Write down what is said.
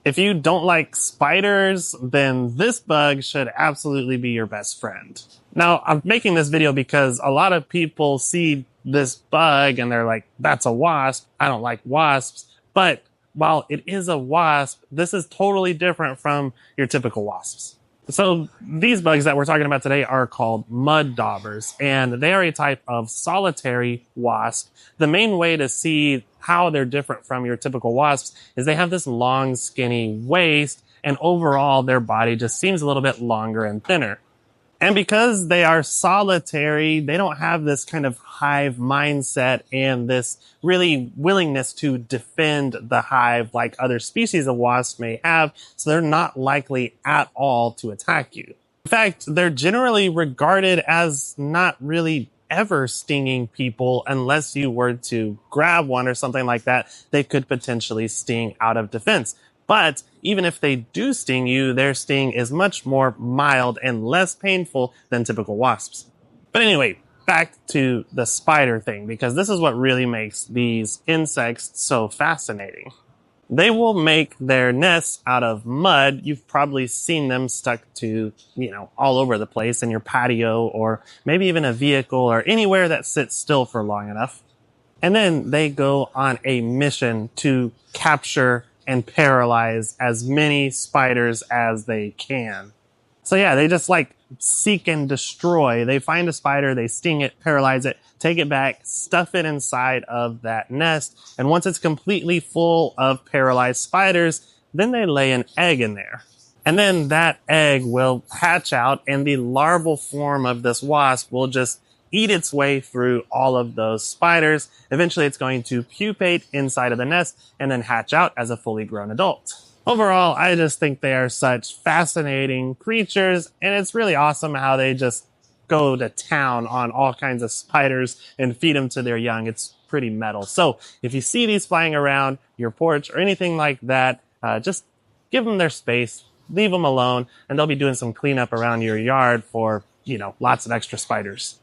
If you don't like spiders, then this bug should absolutely be your best friend. Now, I'm making this video because a lot of people see this bug and they're like, that's a wasp. I don't like wasps. But while it is a wasp, this is totally different from your typical wasps. So these bugs that we're talking about today are called Mud Daubers, and they are a type of solitary wasp. The main way to see how they're different from your typical wasps is they have this long, skinny waist, and overall their body just seems a little bit longer and thinner. And because they are solitary, they don't have this kind of hive mindset and this really willingness to defend the hive like other species of wasps may have, so they're not likely at all to attack you. In fact, they're generally regarded as not really ever stinging people unless you were to grab one or something like that. They could potentially sting out of defense. But even if they do sting you, their sting is much more mild and less painful than typical wasps. But anyway, back to the spider thing, because this is what really makes these insects so fascinating. They will make their nests out of mud. You've probably seen them stuck to, all over the place in your patio or maybe even a vehicle or anywhere that sits still for long enough. And then they go on a mission to capture and paralyze as many spiders as they can. So yeah, they just seek and destroy. They find a spider, they sting it, paralyze it, take it back, stuff it inside of that nest. And once it's completely full of paralyzed spiders, then they lay an egg in there. And then that egg will hatch out and the larval form of this wasp will just eat its way through all of those spiders. Eventually it's going to pupate inside of the nest and then hatch out as a fully grown adult. Overall, I just think they are such fascinating creatures, and it's really awesome how they just go to town on all kinds of spiders and feed them to their young. It's pretty metal. So if you see these flying around your porch or anything like that, just give them their space, leave them alone, and they'll be doing some cleanup around your yard for, lots of extra spiders.